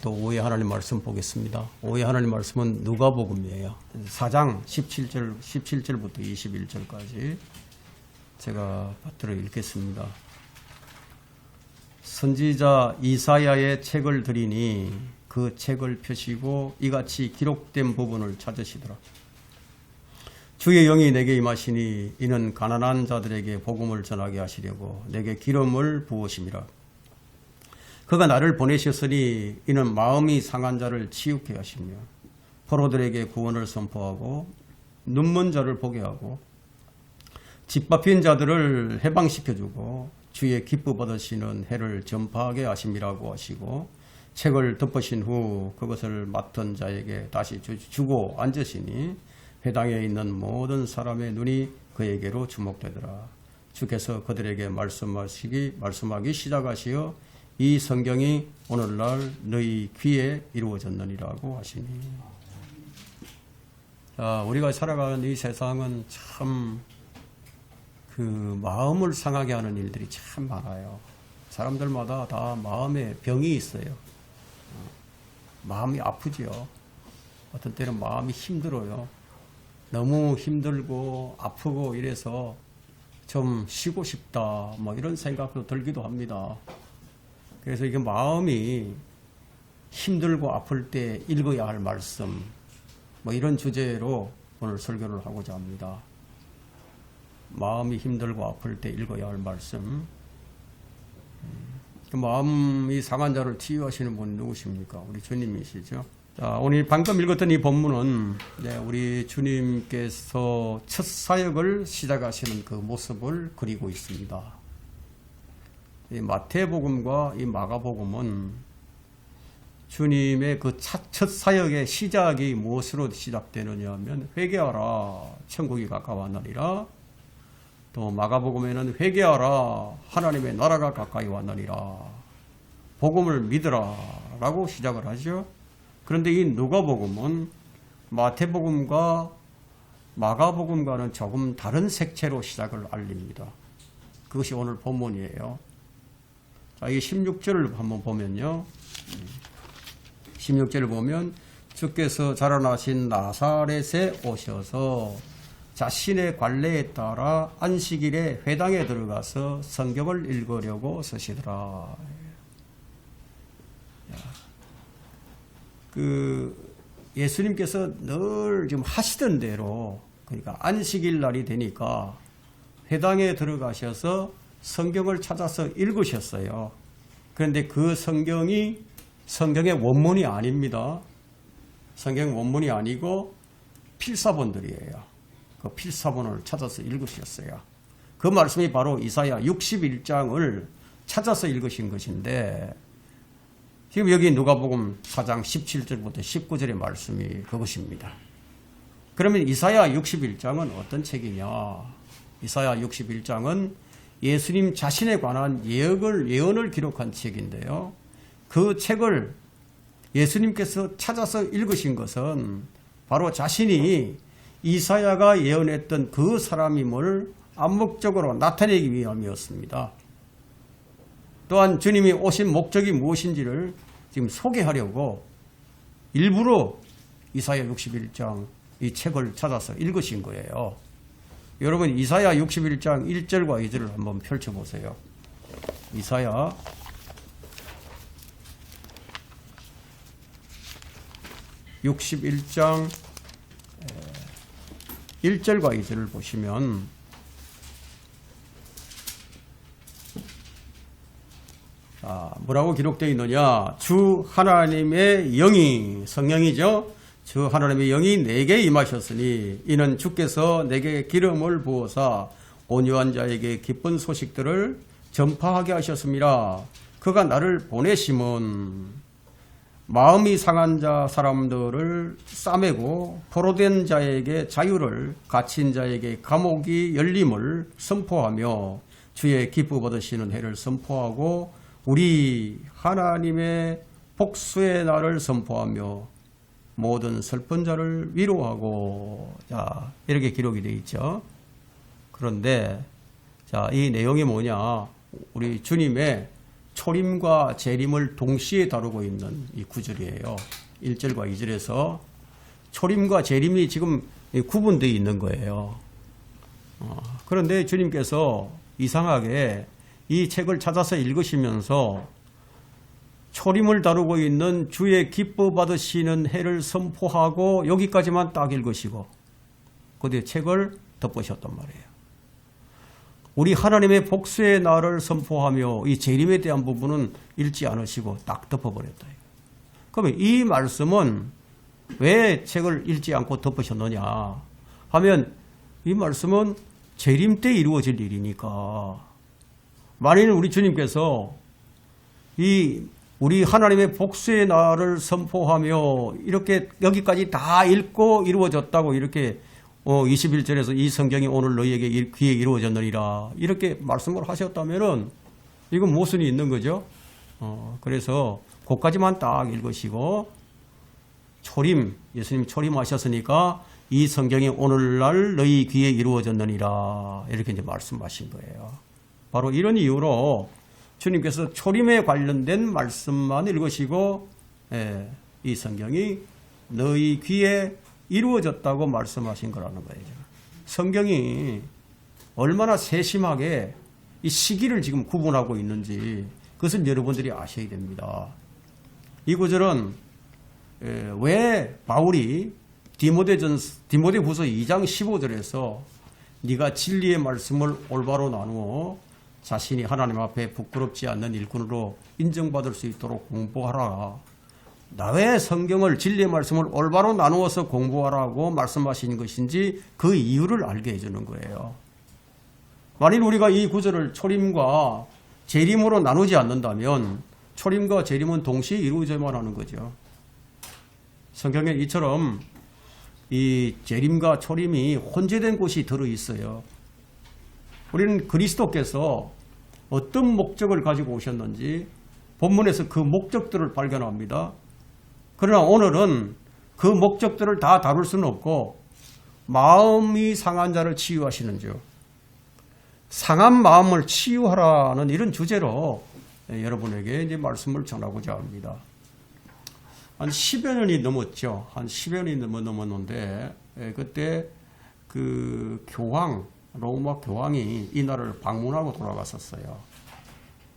또 오해 하나님 말씀 보겠습니다. 오해 하나님 말씀은 누가복음이에요. 4장 17절부터 21절까지 제가 받들어 읽겠습니다. 선지자 이사야의 책을 드리니 그 책을 펴시고 이같이 기록된 부분을 찾으시더라. 주의 영이 내게 임하시니 이는 가난한 자들에게 복음을 전하게 하시려고 내게 기름을 부으심이라. 그가 나를 보내셨으니 이는 마음이 상한 자를 치유케 하시며 포로들에게 구원을 선포하고 눈먼 자를 보게 하고 짓밟힌 자들을 해방시켜주고 주의 기뻐 받으시는 해를 전파하게 하심이라고 하시고 책을 덮으신 후 그것을 맡은 자에게 다시 주고 앉으시니 회당에 있는 모든 사람의 눈이 그에게로 주목되더라. 주께서 그들에게 말씀하기 시작하시어 이 성경이 오늘날 너희 귀에 이루어졌느니라고 하시니. 자, 우리가 살아가는 이 세상은 참 그 마음을 상하게 하는 일들이 참 많아요. 사람들마다 다 마음에 병이 있어요. 마음이 아프죠. 어떤 때는 마음이 힘들어요. 너무 힘들고 아프고 이래서 좀 쉬고 싶다 뭐 이런 생각도 들기도 합니다. 그래서 이게 마음이 힘들고 아플 때 읽어야 할 말씀 뭐 이런 주제로 오늘 설교를 하고자 합니다. 마음이 힘들고 아플 때 읽어야 할 말씀. 그 마음이 상한 자를 치유하시는 분이 누구십니까? 우리 주님이시죠. 자, 오늘 방금 읽었던 이 본문은 우리 주님께서 첫 사역을 시작하시는 그 모습을 그리고 있습니다. 이 마태복음과 이 마가복음은 주님의 그 첫 사역의 시작이 무엇으로 시작되느냐 하면 회개하라 천국이 가까웠느니라. 또 마가복음에는 회개하라 하나님의 나라가 가까이 왔느니라. 복음을 믿으라 라고 시작을 하죠. 그런데 이 누가복음은 마태복음과 마가복음과는 조금 다른 색채로 시작을 알립니다. 그것이 오늘 본문이에요. 자, 이 16절을 한번 보면요. 16절을 보면 주께서 자라나신 나사렛에 오셔서 자신의 관례에 따라 안식일에 회당에 들어가서 성경을 읽으려고 서시더라. 예수님께서 늘 지금 하시던 대로, 그러니까 안식일 날이 되니까 회당에 들어가셔서 성경을 찾아서 읽으셨어요. 그런데 그 성경이 성경의 원문이 아닙니다. 성경 원문이 아니고 필사본들이에요. 그 필사본을 찾아서 읽으셨어요. 그 말씀이 바로 이사야 61장을 찾아서 읽으신 것인데, 지금 여기 누가복음 4장 17절부터 19절의 말씀이 그것입니다. 그러면 이사야 61장은 어떤 책이냐? 이사야 61장은 예수님 자신에 관한 예언을 기록한 책인데요. 그 책을 예수님께서 찾아서 읽으신 것은 바로 자신이 이사야가 예언했던 그 사람임을 암묵적으로 나타내기 위함이었습니다. 또한 주님이 오신 목적이 무엇인지를 지금 소개하려고 일부러 이사야 61장 이 책을 찾아서 읽으신 거예요. 여러분 이사야 61장 1절과 2절을 한번 펼쳐보세요. 이사야 61장 1절과 2절을 보시면 뭐라고 기록되어 있느냐? 주 하나님의 영이, 성령이죠. 주 하나님의 영이 내게 임하셨으니 이는 주께서 내게 기름을 부어사 온유한 자에게 기쁜 소식들을 전파하게 하셨습니다. 그가 나를 보내심은 마음이 상한 자 사람들을 싸매고 포로된 자에게 자유를, 갇힌 자에게 감옥이 열림을 선포하며 주의 기뻐 받으시는 해를 선포하고 우리 하나님의 복수의 날을 선포하며 모든 슬픈 자를 위로하고. 자, 이렇게 기록이 되어 있죠. 그런데 자, 이 내용이 뭐냐? 우리 주님의 초림과 재림을 동시에 다루고 있는 이 구절이에요. 1절과 2절에서 초림과 재림이 지금 구분되어 있는 거예요. 그런데 주님께서 이상하게 이 책을 찾아서 읽으시면서 초림을 다루고 있는 주의 기뻐 받으시는 해를 선포하고 여기까지만 딱 읽으시고 그 뒤에 책을 덮으셨단 말이에요. 우리 하나님의 복수의 날을 선포하며 이 재림에 대한 부분은 읽지 않으시고 딱 덮어버렸다. 그러면 이 말씀은 왜 책을 읽지 않고 덮으셨느냐 하면 이 말씀은 재림 때 이루어질 일이니까 만일 우리 주님께서 이 우리 하나님의 복수의 날을 선포하며 이렇게 여기까지 다 읽고 이루어졌다고 이렇게 21절에서 이 성경이 오늘 너희에게 귀에 이루어졌느니라 이렇게 말씀을 하셨다면은 이건 모순이 있는 거죠. 그래서 그까지만 딱 읽으시고 초림, 예수님 초림하셨으니까 이 성경이 오늘날 너희 귀에 이루어졌느니라 이렇게 이제 말씀하신 거예요. 바로 이런 이유로 주님께서 초림에 관련된 말씀만 읽으시고 이 성경이 너희 귀에 이루어졌다고 말씀하신 거라는 거예요. 성경이 얼마나 세심하게 이 시기를 지금 구분하고 있는지 그것을 여러분들이 아셔야 됩니다. 이 구절은 왜 바울이 디모데후서 2장 15절에서 네가 진리의 말씀을 올바로 나누어 자신이 하나님 앞에 부끄럽지 않는 일꾼으로 인정받을 수 있도록 공부하라. 왜 성경을 진리의 말씀을 올바로 나누어서 공부하라고 말씀하시는 것인지 그 이유를 알게 해주는 거예요. 만일 우리가 이 구절을 초림과 재림으로 나누지 않는다면 초림과 재림은 동시에 이루어져야만 하는 거죠. 성경에 이처럼 이 재림과 초림이 혼재된 곳이 들어있어요. 우리는 그리스도께서 어떤 목적을 가지고 오셨는지 본문에서 그 목적들을 발견합니다. 그러나 오늘은 그 목적들을 다 다룰 수는 없고 마음이 상한 자를 치유하시는 주, 상한 마음을 치유하라는 이런 주제로 여러분에게 이제 말씀을 전하고자 합니다. 한 10여 년이 넘었죠. 한 10여 년이 넘었는데 그때 그 로마 교황이 이 나라를 방문하고 돌아갔었어요.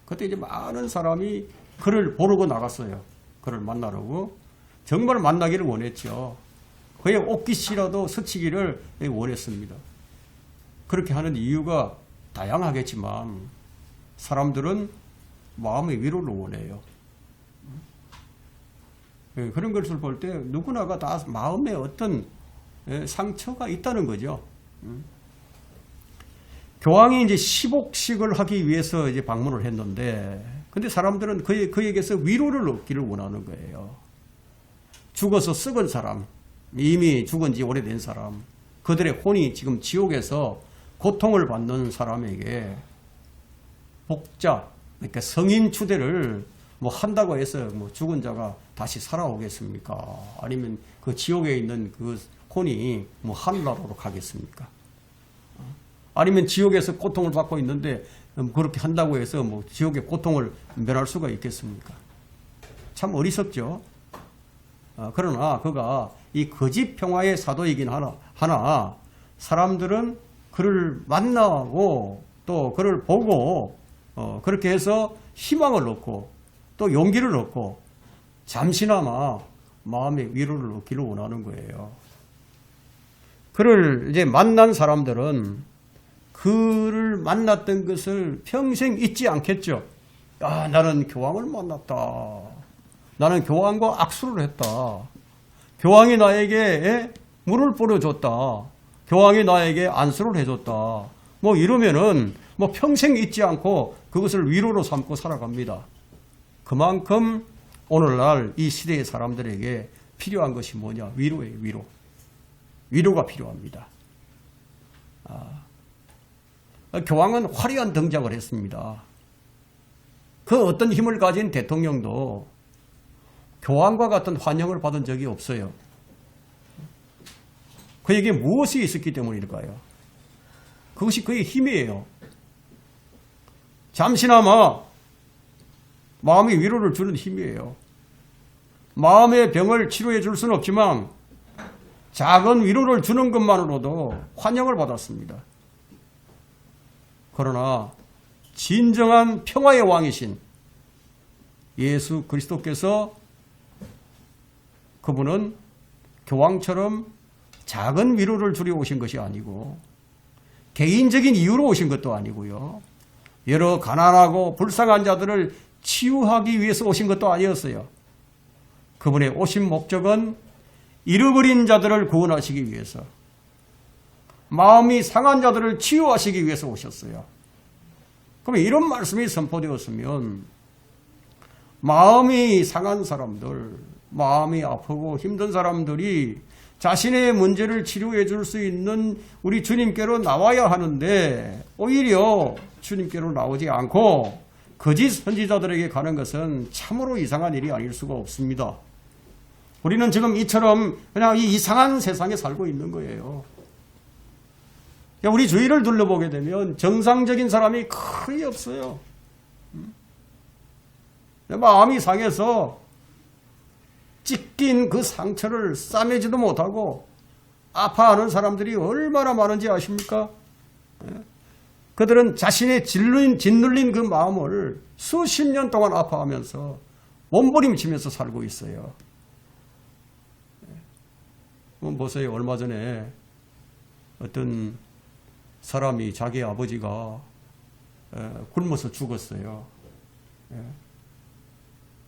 그때 이제 많은 사람이 그를 보러 나갔어요. 그를 만나려고. 정말 만나기를 원했죠. 그의 옷깃이라도 스치기를 원했습니다. 그렇게 하는 이유가 다양하겠지만 사람들은 마음의 위로를 원해요. 그런 것을 볼 때 누구나가 다 마음에 어떤 상처가 있다는 거죠. 교황이 이제 시복식을 하기 위해서 이제 방문을 했는데, 근데 사람들은 그에게서 위로를 얻기를 원하는 거예요. 죽어서 썩은 사람, 이미 죽은 지 오래된 사람, 그들의 혼이 지금 지옥에서 고통을 받는 사람에게 복자, 그러니까 성인 추대를 뭐 한다고 해서 뭐 죽은 자가 다시 살아오겠습니까? 아니면 그 지옥에 있는 그 혼이 뭐 하늘나라로 가겠습니까? 아니면 지옥에서 고통을 받고 있는데 그렇게 한다고 해서 뭐 지옥의 고통을 면할 수가 있겠습니까? 참 어리석죠. 그러나 그가 이 거짓 평화의 사도이긴 하나 사람들은 그를 만나고 또 그를 보고 그렇게 해서 희망을 얻고 또 용기를 얻고 잠시나마 마음의 위로를 얻기를 원하는 거예요. 그를 이제 만난 사람들은 그를 만났던 것을 평생 잊지 않겠죠. 야, 나는 교황을 만났다. 나는 교황과 악수를 했다. 교황이 나에게 물을 뿌려줬다. 교황이 나에게 안수를 해줬다. 뭐 이러면은 뭐 평생 잊지 않고 그것을 위로로 삼고 살아갑니다. 그만큼 오늘날 이 시대의 사람들에게 필요한 것이 뭐냐? 위로예요, 위로. 위로가 필요합니다. 교황은 화려한 등장을 했습니다. 그 어떤 힘을 가진 대통령도 교황과 같은 환영을 받은 적이 없어요. 그에게 무엇이 있었기 때문일까요? 그것이 그의 힘이에요. 잠시나마 마음이 위로를 주는 힘이에요. 마음의 병을 치료해 줄 수는 없지만 작은 위로를 주는 것만으로도 환영을 받았습니다. 그러나 진정한 평화의 왕이신 예수 그리스도께서 그분은 교황처럼 작은 위로를 주려 오신 것이 아니고 개인적인 이유로 오신 것도 아니고요. 여러 가난하고 불쌍한 자들을 치유하기 위해서 오신 것도 아니었어요. 그분의 오신 목적은 잃어버린 자들을 구원하시기 위해서, 마음이 상한 자들을 치유하시기 위해서 오셨어요. 그럼 이런 말씀이 선포되었으면 마음이 상한 사람들, 마음이 아프고 힘든 사람들이 자신의 문제를 치료해 줄 수 있는 우리 주님께로 나와야 하는데 오히려 주님께로 나오지 않고 거짓 선지자들에게 가는 것은 참으로 이상한 일이 아닐 수가 없습니다. 우리는 지금 이처럼 그냥 이 이상한 세상에 살고 있는 거예요. 우리 주위를 둘러보게 되면 정상적인 사람이 거의 없어요. 마음이 상해서 찢긴 그 상처를 싸매지도 못하고 아파하는 사람들이 얼마나 많은지 아십니까? 그들은 자신의 짓눌린 그 마음을 수십 년 동안 아파하면서 몸부림치면서 살고 있어요. 보세요. 얼마 전에 어떤 사람이 자기 아버지가 굶어서 죽었어요.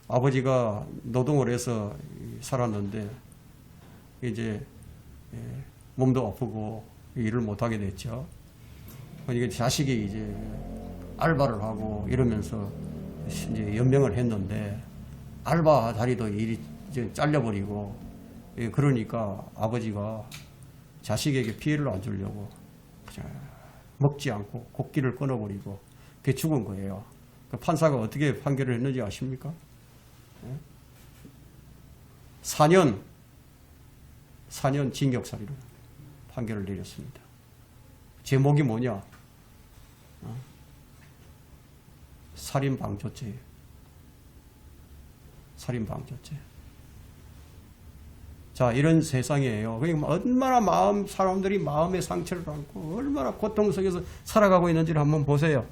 아버지가 노동을 해서 살았는데 이제 몸도 아프고 일을 못하게 됐죠. 그러니까 자식이 이제 알바를 하고 이러면서 이제 연명을 했는데 알바 자리도 일이 이제 잘려버리고, 그러니까 아버지가 자식에게 피해를 안 주려고 먹지 않고 곡기를 끊어버리고 그게 죽은 거예요. 그 판사가 어떻게 판결을 했는지 아십니까? 4년 징역살이로 판결을 내렸습니다. 제목이 뭐냐? 살인방조죄예요. 살인방조죄. 자, 이런 세상이에요. 그러니까 얼마나 사람들이 마음의 상처를 안고 얼마나 고통 속에서 살아가고 있는지를 한번 보세요.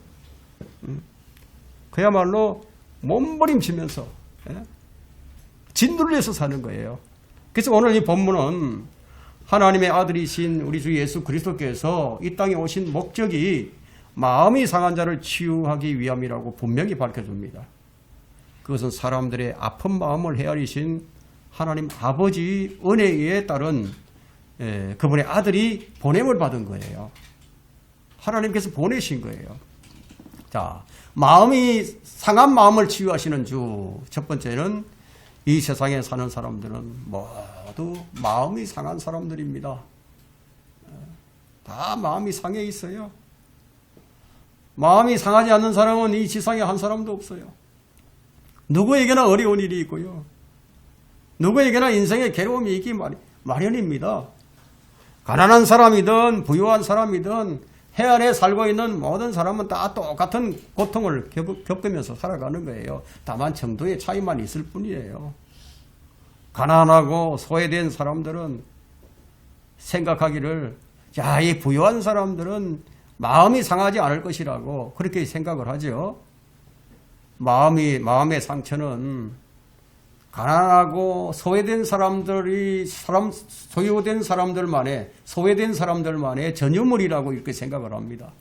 그야말로 몸부림치면서 짓눌려서 사는 거예요. 그래서 오늘 이 본문은 하나님의 아들이신 우리 주 예수 그리스도께서 이 땅에 오신 목적이 마음이 상한 자를 치유하기 위함이라고 분명히 밝혀줍니다. 그것은 사람들의 아픈 마음을 헤아리신 하나님 아버지 은혜에 따른 그분의 아들이 보냄을 받은 거예요. 하나님께서 보내신 거예요. 자, 마음이 상한 마음을 치유하시는 주. 첫 번째는 이 세상에 사는 사람들은 모두 마음이 상한 사람들입니다. 다 마음이 상해 있어요. 마음이 상하지 않는 사람은 이 지상에 한 사람도 없어요. 누구에게나 어려운 일이 있고요. 누구에게나 인생의 괴로움이 있기 마련입니다. 가난한 사람이든 부유한 사람이든 해안에 살고 있는 모든 사람은 다 똑같은 고통을 겪으면서 살아가는 거예요. 다만 정도의 차이만 있을 뿐이에요. 가난하고 소외된 사람들은 생각하기를, 야, 이 부유한 사람들은 마음이 상하지 않을 것이라고 그렇게 생각을 하죠. 마음의 상처는 가난하고 소외된 소외된 사람들만의 전유물이라고 이렇게 생각을 합니다.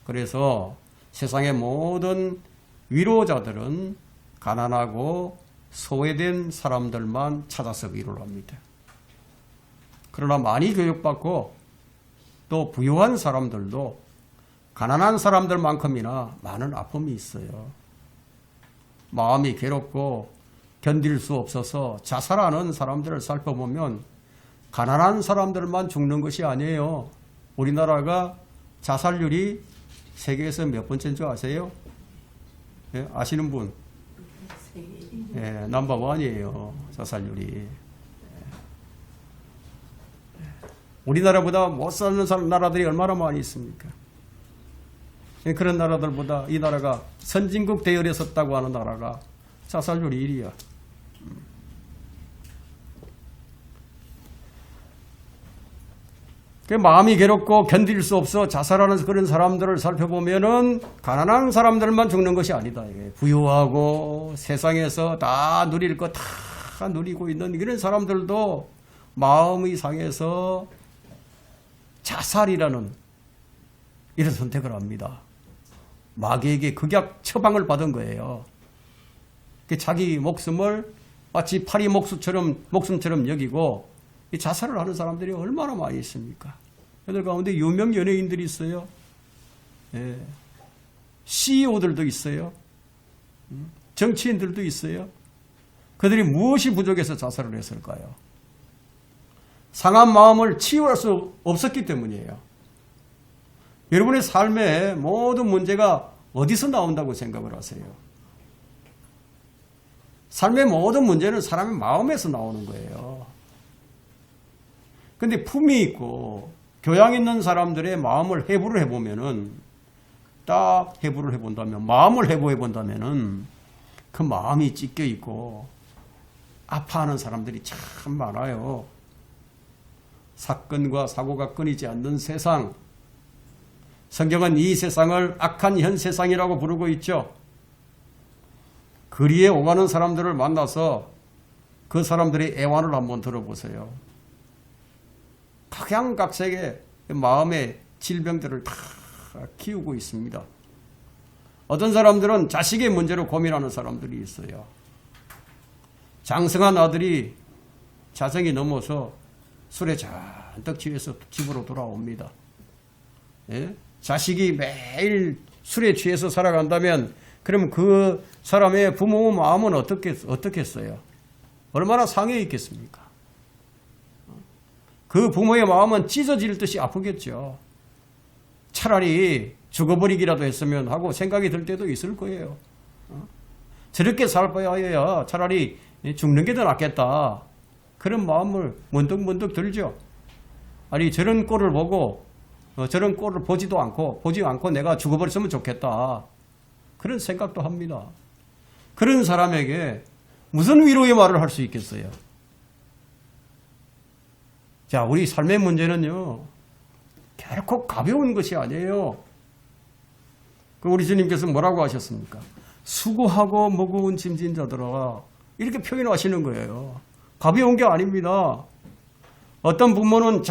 그래서 세상의 모든 위로자들은 가난하고 소외된 사람들만 찾아서 위로를 합니다. 그러나 많이 교육받고 또 부유한 사람들도 가난한 사람들만큼이나 많은 아픔이 있어요. 마음이 괴롭고 견딜 수 없어서 자살하는 사람들을 살펴보면 가난한 사람들만 죽는 것이 아니에요. 우리나라가 자살률이 세계에서 몇 번째인 줄 아세요? 예, 아시는 분? 예, 넘버원이에요. 자살률이. 우리나라보다 못 사는 나라들이 얼마나 많이 있습니까? 그런 나라들보다 이 나라가 선진국 대열에 섰다고 하는 나라가 자살률이 1위야. 마음이 괴롭고 견딜 수 없어 자살하는 그런 사람들을 살펴보면은 가난한 사람들만 죽는 것이 아니다. 부유하고 세상에서 다 누릴 거 다 누리고 있는 이런 사람들도 마음이 상해서 자살이라는 이런 선택을 합니다. 마귀에게 극약 처방을 받은 거예요. 자기 목숨을 마치 파리 목숨처럼 여기고 자살을 하는 사람들이 얼마나 많이 있습니까? 그들 가운데 유명 연예인들이 있어요. 예. CEO들도 있어요. 정치인들도 있어요. 그들이 무엇이 부족해서 자살을 했을까요? 상한 마음을 치유할 수 없었기 때문이에요. 여러분의 삶의 모든 문제가 어디서 나온다고 생각을 하세요? 삶의 모든 문제는 사람의 마음에서 나오는 거예요. 근데 품이 있고 교양 있는 사람들의 마음을 해부를 해보면은 딱 해부를 해본다면 마음을 해부해본다면은 그 마음이 찢겨 있고 아파하는 사람들이 참 많아요. 사건과 사고가 끊이지 않는 세상. 성경은 이 세상을 악한 현 세상이라고 부르고 있죠. 거리에 오가는 사람들을 만나서 그 사람들의 애환을 한번 들어보세요. 각양각색의 마음의 질병들을 다 키우고 있습니다. 어떤 사람들은 자식의 문제로 고민하는 사람들이 있어요. 장성한 아들이 자성이 넘어서 술에 잔뜩 취해서 집으로 돌아옵니다. 예? 자식이 매일 술에 취해서 살아간다면 그럼 그 사람의 부모 마음은 어떻겠어요? 얼마나 상해 있겠습니까? 그 부모의 마음은 찢어질 듯이 아프겠죠. 차라리 죽어버리기라도 했으면 하고 생각이 들 때도 있을 거예요. 저렇게 살 바에야 차라리 죽는 게 더 낫겠다. 그런 마음을 문득문득 들죠. 아니 저런 꼴을 보고 저런 꼴을 보지 않고 내가 죽어버렸으면 좋겠다. 그런 생각도 합니다. 그런 사람에게 무슨 위로의 말을 할 수 있겠어요? 자, 우리 삶의 문제는요, 결코 가벼운 것이 아니에요. 우리 주님께서 뭐라고 하셨습니까? 수고하고 무거운 짐진 자들아, 이렇게 표현하시는 거예요. 가벼운 게 아닙니다. 어떤 부모는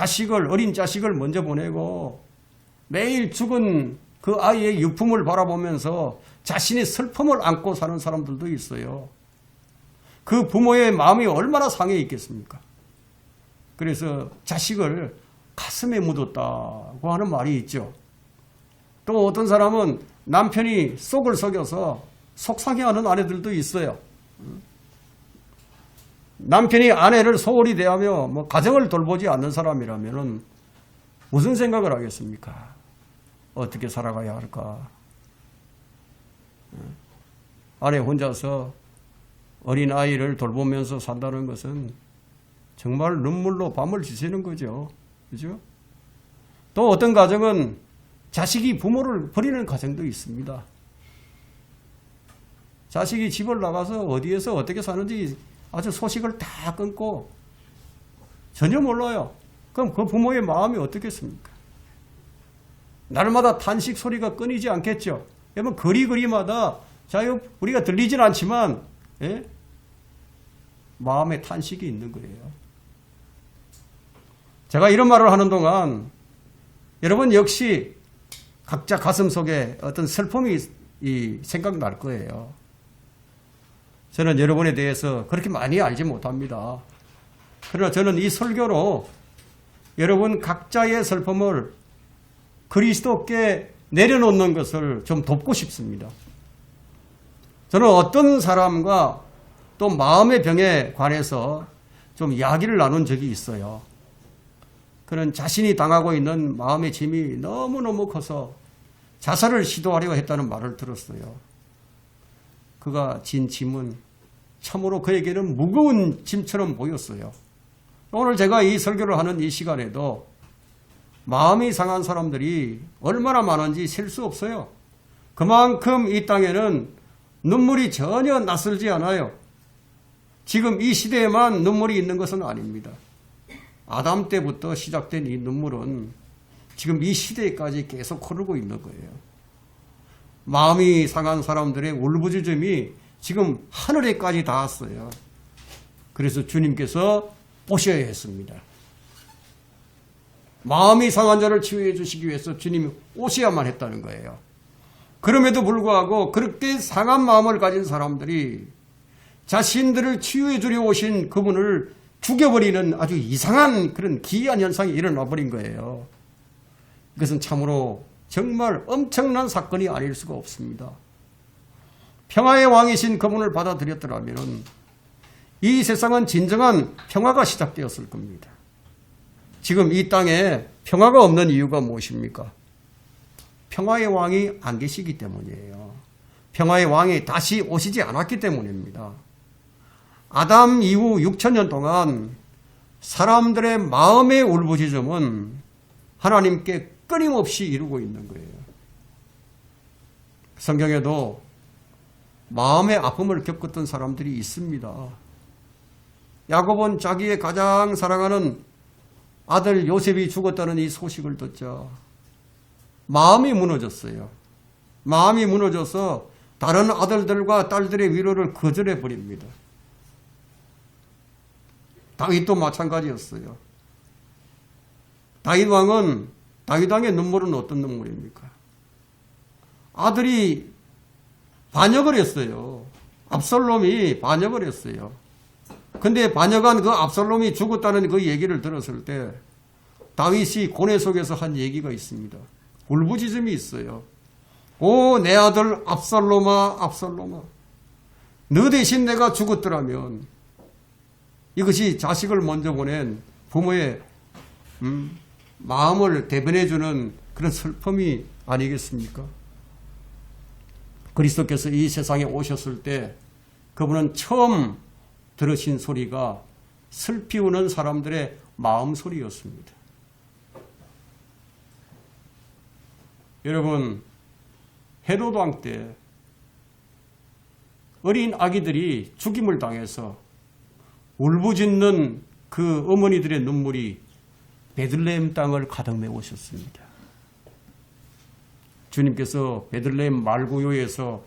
어린 자식을 먼저 보내고 매일 죽은 그 아이의 유품을 바라보면서 자신의 슬픔을 안고 사는 사람들도 있어요. 그 부모의 마음이 얼마나 상해 있겠습니까? 그래서 자식을 가슴에 묻었다고 하는 말이 있죠. 또 어떤 사람은 남편이 속을 썩여서 속상해하는 아내들도 있어요. 남편이 아내를 소홀히 대하며 가정을 돌보지 않는 사람이라면 무슨 생각을 하겠습니까? 어떻게 살아가야 할까? 아내 혼자서 어린 아이를 돌보면서 산다는 것은 정말 눈물로 밤을 지새는 거죠. 그죠? 또 어떤 가정은 자식이 부모를 버리는 가정도 있습니다. 자식이 집을 나가서 어디에서 어떻게 사는지 아주 소식을 다 끊고 전혀 몰라요. 그럼 그 부모의 마음이 어떻겠습니까? 날마다 탄식 소리가 끊이지 않겠죠. 여러분 거리마다 우리가 들리진 않지만 마음에 탄식이 있는 거예요. 제가 이런 말을 하는 동안 여러분 역시 각자 가슴 속에 어떤 슬픔이 생각날 거예요. 저는 여러분에 대해서 그렇게 많이 알지 못합니다. 그러나 저는 이 설교로 여러분 각자의 슬픔을 그리스도께 내려놓는 것을 좀 돕고 싶습니다. 저는 어떤 사람과 또 마음의 병에 관해서 좀 이야기를 나눈 적이 있어요. 그는 자신이 당하고 있는 마음의 짐이 너무너무 커서 자살을 시도하려 했다는 말을 들었어요. 그가 진 짐은 참으로 그에게는 무거운 짐처럼 보였어요. 오늘 제가 이 설교를 하는 이 시간에도 마음이 상한 사람들이 얼마나 많은지 셀 수 없어요. 그만큼 이 땅에는 눈물이 전혀 낯설지 않아요. 지금 이 시대에만 눈물이 있는 것은 아닙니다. 아담 때부터 시작된 이 눈물은 지금 이 시대까지 계속 흐르고 있는 거예요. 마음이 상한 사람들의 울부짖음이 지금 하늘에까지 닿았어요. 그래서 주님께서 오셔야 했습니다. 마음이 상한 자를 치유해 주시기 위해서 주님이 오셔야만 했다는 거예요. 그럼에도 불구하고 그렇게 상한 마음을 가진 사람들이 자신들을 치유해 주려 오신 그분을 죽여버리는 아주 이상한 그런 기이한 현상이 일어나 버린 거예요. 이것은 참으로 정말 엄청난 사건이 아닐 수가 없습니다. 평화의 왕이신 그분을 받아들였더라면 이 세상은 진정한 평화가 시작되었을 겁니다. 지금 이 땅에 평화가 없는 이유가 무엇입니까? 평화의 왕이 안 계시기 때문이에요. 평화의 왕이 다시 오시지 않았기 때문입니다. 아담 이후 6천년 동안 사람들의 마음의 울부짖음은 하나님께 끊임없이 이루고 있는 거예요. 성경에도 마음의 아픔을 겪었던 사람들이 있습니다. 야곱은 자기의 가장 사랑하는 아들 요셉이 죽었다는 이 소식을 듣자 마음이 무너졌어요. 마음이 무너져서 다른 아들들과 딸들의 위로를 거절해 버립니다. 다윗도 마찬가지였어요. 다윗 왕의 눈물은 어떤 눈물입니까? 아들이 반역을 했어요. 압살롬이 반역을 했어요. 근데 반역한 그 압살롬이 죽었다는 그 얘기를 들었을 때 다윗이 고뇌 속에서 한 얘기가 있습니다. 울부짖음이 있어요. 오, 내 아들 압살롬아, 압살롬아. 너 대신 내가 죽었더라면. 이것이 자식을 먼저 보낸 부모의 마음을 대변해주는 그런 슬픔이 아니겠습니까? 그리스도께서 이 세상에 오셨을 때 그분은 처음 들으신 소리가 슬피 우는 사람들의 마음 소리였습니다. 여러분, 헤로드 왕 때 어린 아기들이 죽임을 당해서 울부짖는 그 어머니들의 눈물이 베들레헴 땅을 가득 메우셨습니다. 주님께서 베들레헴 말구요에서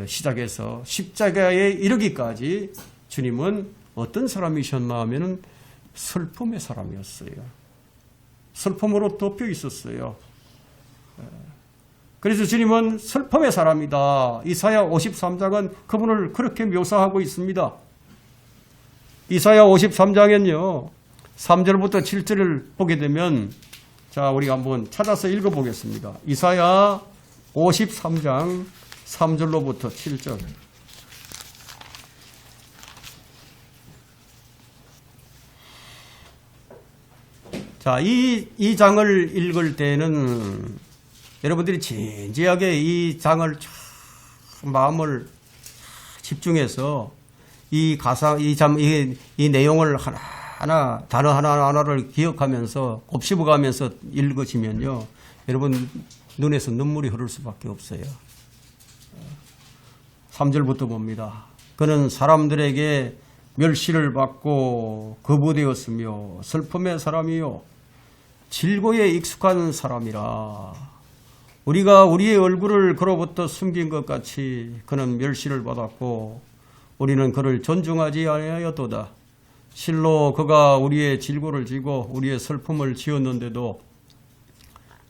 시작해서 십자가에 이르기까지 주님은 어떤 사람이셨나 하면은 슬픔의 사람이었어요. 슬픔으로 덮여 있었어요. 그래서 주님은 슬픔의 사람이다. 이사야 53장은 그분을 그렇게 묘사하고 있습니다. 이사야 53장엔요. 3절부터 7절을 보게 되면 자, 우리가 한번 찾아서 읽어보겠습니다. 이사야 53장 3절로부터 7절. 자, 이 장을 읽을 때는 여러분들이 진지하게 이 장을 마음을 집중해서 이 가사, 이 내용을 하나, 단어 하나하나를 기억하면서 곱씹어가면서 읽으시면요. 여러분 눈에서 눈물이 흐를 수밖에 없어요. 3절부터 봅니다. 그는 사람들에게 멸시를 받고 거부되었으며 슬픔의 사람이요 질고에 익숙한 사람이라. 우리가 우리의 얼굴을 그로부터 숨긴 것 같이 그는 멸시를 받았고 우리는 그를 존중하지 아니하였도다. 실로 그가 우리의 질고를 지고 우리의 슬픔을 지었는데도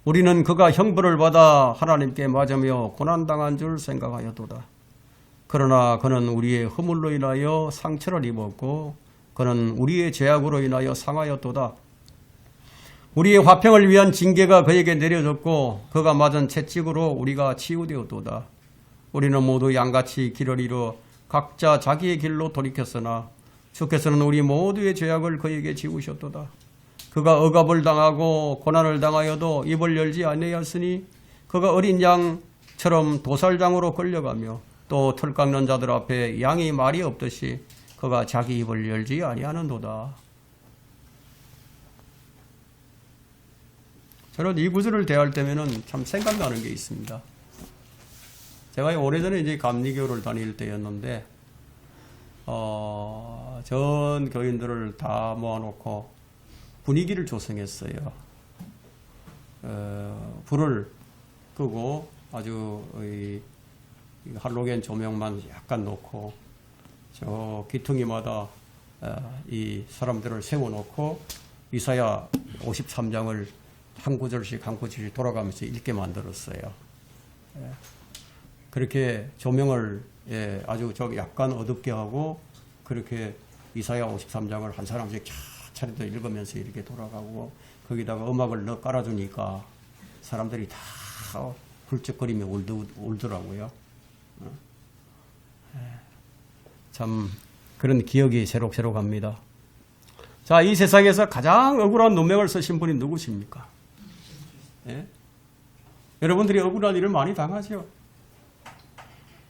우리는 그가 형벌을 받아 하나님께 맞으며 고난당한 줄 생각하였도다. 그러나 그는 우리의 허물로 인하여 상처를 입었고 그는 우리의 죄악으로 인하여 상하였도다. 우리의 화평을 위한 징계가 그에게 내려졌고 그가 맞은 채찍으로 우리가 치유되었도다. 우리는 모두 양같이 길을 잃어 각자 자기의 길로 돌이켰으나 주께서는 우리 모두의 죄악을 그에게 지우셨도다. 그가 억압을 당하고 고난을 당하여도 입을 열지 아니하였으니 그가 어린 양처럼 도살장으로 끌려가며 또 털 깎는 자들 앞에 양이 말이 없듯이 그가 자기 입을 열지 아니하는도다. 저는 이 구절을 대할 때면은 참 생각나는 게 있습니다. 제가 오래전에 이제 감리교를 다닐 때였는데, 전 교인들을 다 모아놓고 분위기를 조성했어요. 불을 끄고 아주 이 할로겐 조명만 약간 놓고 저 귀퉁이마다 이 사람들을 세워놓고 이사야 53장을 한 구절씩 한 구절씩 돌아가면서 읽게 만들었어요. 그렇게 조명을 아주 약간 어둡게 하고 그렇게 이사야 53장을 한 사람씩 차례도 읽으면서 이렇게 돌아가고 거기다가 음악을 넣어 깔아주니까 사람들이 다 훌쩍거리며 울더라고요. 참 그런 기억이 새록새록합니다. 자, 이 세상에서 가장 억울한 논명을 쓰신 분이 누구십니까? 예? 여러분들이 억울한 일을 많이 당하죠.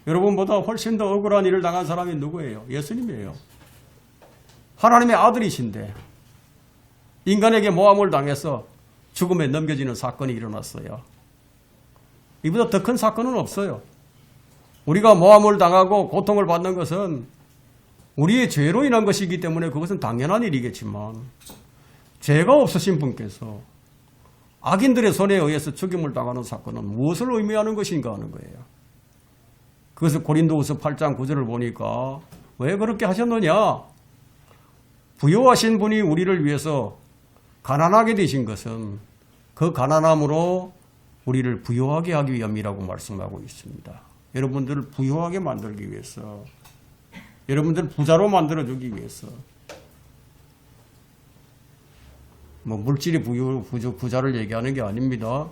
여러분보다 훨씬 더 억울한 일을 당한 사람이 누구예요? 예수님이에요. 하나님의 아들이신데 인간에게 모함을 당해서 죽음에 넘겨지는 사건이 일어났어요. 이보다 더 큰 사건은 없어요. 우리가 모함을 당하고 고통을 받는 것은 우리의 죄로 인한 것이기 때문에 그것은 당연한 일이겠지만 죄가 없으신 분께서 악인들의 손에 의해서 죽임을 당하는 사건은 무엇을 의미하는 것인가 하는 거예요. 그것을 고린도후서 8장 9절을 보니까 왜 그렇게 하셨느냐? 부요하신 분이 우리를 위해서 가난하게 되신 것은 그 가난함으로 우리를 부요하게 하기 위함이라고 말씀하고 있습니다. 여러분들을 부요하게 만들기 위해서, 여러분들을 부자로 만들어주기 위해서, 뭐 물질이 부자를 얘기하는 게 아닙니다.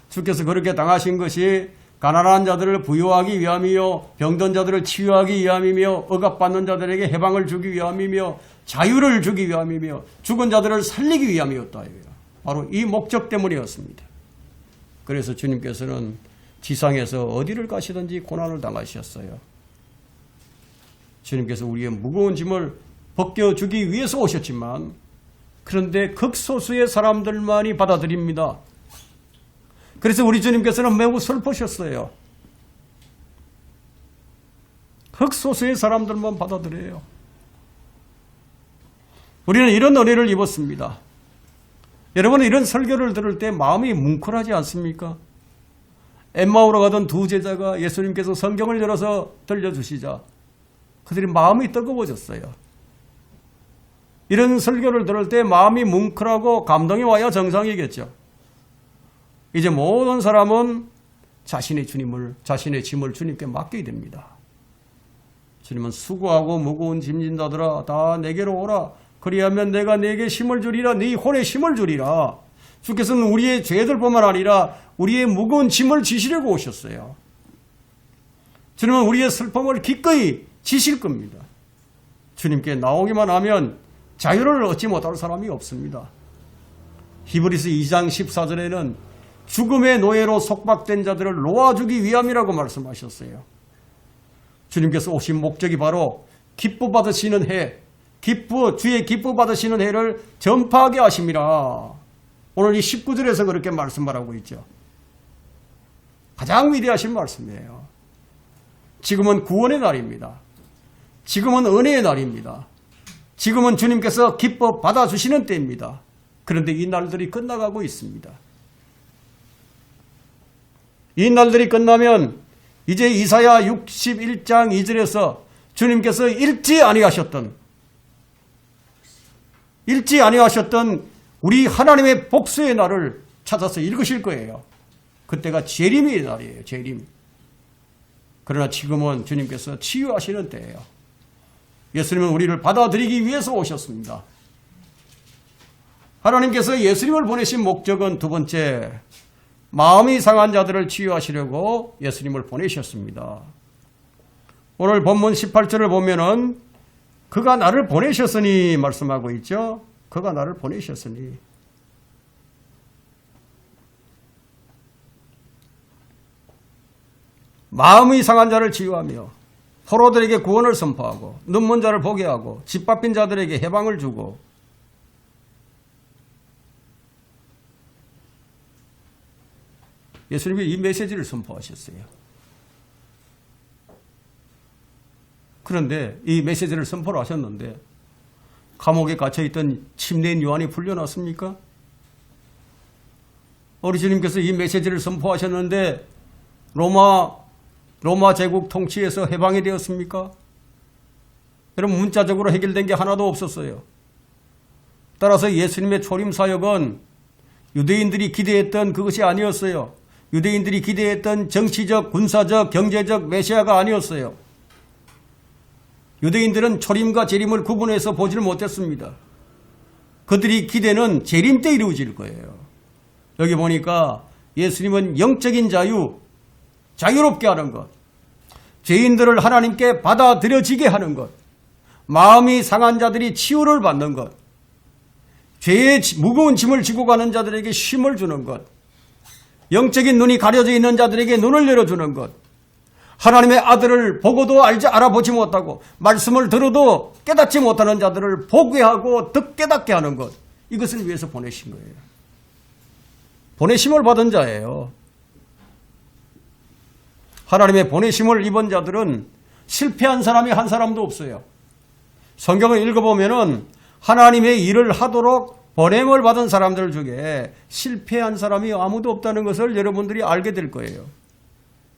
주께서 그렇게 당하신 것이 가난한 자들을 부요하기 위함이요, 병든 자들을 치유하기 위함이며, 억압받는 자들에게 해방을 주기 위함이며, 자유를 주기 위함이며, 죽은 자들을 살리기 위함이었다. 바로 이 목적 때문이었습니다. 그래서 주님께서는 지상에서 어디를 가시든지 고난을 당하셨어요. 주님께서 우리의 무거운 짐을 벗겨주기 위해서 오셨지만, 그런데 극소수의 사람들만이 받아들입니다. 그래서 우리 주님께서는 매우 슬프셨어요. 극소수의 사람들만 받아들여요. 우리는 이런 은혜를 입었습니다. 여러분은 이런 설교를 들을 때 마음이 뭉클하지 않습니까? 엠마오로 가던 두 제자가 예수님께서 성경을 열어서 들려주시자 그들이 마음이 뜨거워졌어요. 이런 설교를 들을 때 마음이 뭉클하고 감동이 와야 정상이겠죠. 이제 모든 사람은 자신의 짐을 주님께 맡겨야 됩니다. 주님은 수고하고 무거운 짐진 자들아 다 내게로 오라. 그리하면 내가 네게 힘을 주리라. 네 혼에 힘을 주리라. 주께서는 우리의 죄들뿐만 아니라 우리의 무거운 짐을 지시려고 오셨어요. 주님은 우리의 슬픔을 기꺼이 지실 겁니다. 주님께 나오기만 하면 자유를 얻지 못할 사람이 없습니다. 히브리서 2장 14절에는 죽음의 노예로 속박된 자들을 놓아주기 위함이라고 말씀하셨어요. 주님께서 오신 목적이 바로 기뻐 받으시는 해, 주의 기뻐 받으시는 해를 전파하게 하심이라. 오늘 이 19절에서 그렇게 말씀하고 있죠. 가장 위대하신 말씀이에요. 지금은 구원의 날입니다. 지금은 은혜의 날입니다. 지금은 주님께서 기뻐 받아주시는 때입니다. 그런데 이 날들이 끝나가고 있습니다. 이 날들이 끝나면 이제 이사야 61장 2절에서 주님께서 잃지 아니하셨던 우리 하나님의 복수의 날을 찾아서 읽으실 거예요. 그때가 재림의 날이에요. 재림. 그러나 지금은 주님께서 치유하시는 때예요. 예수님은 우리를 받아들이기 위해서 오셨습니다. 하나님께서 예수님을 보내신 목적은 두 번째, 마음이 상한 자들을 치유하시려고 예수님을 보내셨습니다. 오늘 본문 18절을 보면은 그가 나를 보내셨으니 말씀하고 있죠. 그가 나를 보내셨으니. 마음이 상한 자를 치유하며 포로들에게 구원을 선포하고 눈먼 자를 보게 하고 집 밟힌 자들에게 해방을 주고 예수님이 이 메시지를 선포하셨어요. 그런데 이 메시지를 선포를 하셨는데 감옥에 갇혀있던 침례인 요한이 풀려났습니까? 우리 주님께서 이 메시지를 선포하셨는데 로마 제국 통치에서 해방이 되었습니까? 여러분, 문자적으로 해결된 게 하나도 없었어요. 따라서 예수님의 초림 사역은 유대인들이 기대했던 그것이 아니었어요. 유대인들이 기대했던 정치적, 군사적, 경제적 메시아가 아니었어요. 유대인들은 초림과 재림을 구분해서 보지를 못했습니다. 그들이 기대는 재림 때 이루어질 거예요. 여기 보니까 예수님은 영적인 자유롭게 하는 것, 죄인들을 하나님께 받아들여지게 하는 것, 마음이 상한 자들이 치유를 받는 것, 죄의 무거운 짐을 지고 가는 자들에게 쉼을 주는 것, 영적인 눈이 가려져 있는 자들에게 눈을 열어주는 것, 하나님의 아들을 보고도 알아보지 못하고 말씀을 들어도 깨닫지 못하는 자들을 보게 하고 깨닫게 하는 것, 이것을 위해서 보내신 거예요. 보내심을 받은 자예요. 하나님의 보내심을 입은 자들은 실패한 사람이 한 사람도 없어요. 성경을 읽어보면은 하나님의 일을 하도록 보냄을 받은 사람들 중에 실패한 사람이 아무도 없다는 것을 여러분들이 알게 될 거예요.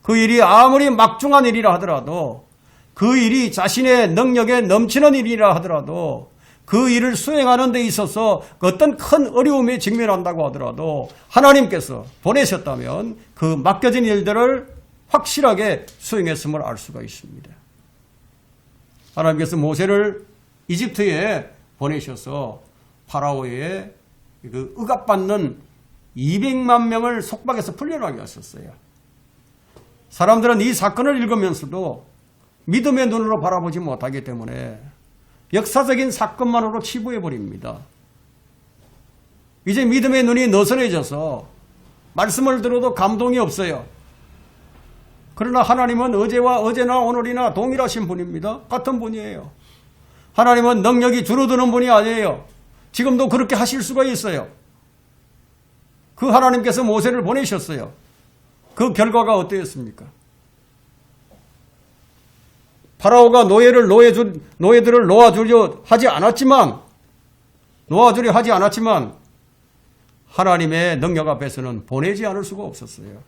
그 일이 아무리 막중한 일이라 하더라도, 그 일이 자신의 능력에 넘치는 일이라 하더라도, 그 일을 수행하는 데 있어서 어떤 큰 어려움에 직면한다고 하더라도 하나님께서 보내셨다면 그 맡겨진 일들을 확실하게 수행했음을 알 수가 있습니다. 하나님께서 모세를 이집트에 보내셔서 파라오의 그 억압받는 200만 명을 속박해서 풀려나게 하셨어요. 사람들은 이 사건을 읽으면서도 믿음의 눈으로 바라보지 못하기 때문에 역사적인 사건만으로 치부해버립니다. 이제 믿음의 눈이 너선해져서 말씀을 들어도 감동이 없어요. 그러나 하나님은 어제나 오늘이나 동일하신 분입니다. 같은 분이에요. 하나님은 능력이 줄어드는 분이 아니에요. 지금도 그렇게 하실 수가 있어요. 그 하나님께서 모세를 보내셨어요. 그 결과가 어떠했습니까? 파라오가 노예들을 놓아주려 하지 않았지만 하나님의 능력 앞에서는 보내지 않을 수가 없었어요.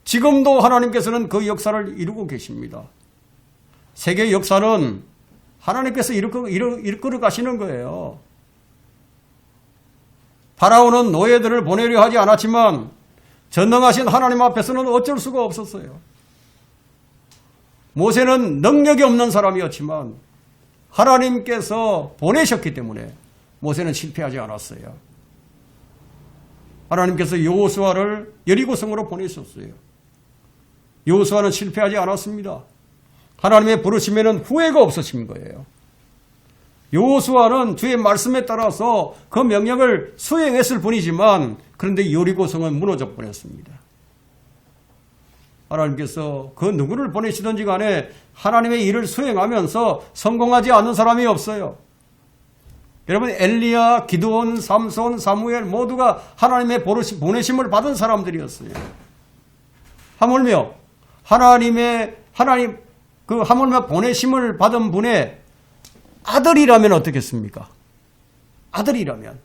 지금도 하나님께서는 그 역사를 이루고 계십니다. 세계 역사는 하나님께서 이끌어 가시는 거예요. 파라오는 노예들을 보내려 하지 않았지만 전능하신 하나님 앞에서는 어쩔 수가 없었어요. 모세는 능력이 없는 사람이었지만 하나님께서 보내셨기 때문에 모세는 실패하지 않았어요. 하나님께서 여호수아를 여리고성으로 보내셨어요. 여호수아는 실패하지 않았습니다. 하나님의 부르심에는 후회가 없으신 거예요. 여호수아는 주의 말씀에 따라서 그 명령을 수행했을 뿐이지만 그런데 여리고성은 무너져 버렸습니다. 하나님께서 그 누구를 보내시든지 간에 하나님의 일을 수행하면서 성공하지 않는 사람이 없어요. 여러분, 엘리야, 기드온, 삼손, 사무엘 모두가 하나님의 보내심을 받은 사람들이었어요. 하물며 하물며 보내심을 받은 분의 아들이라면 어떻겠습니까? 아들이라면.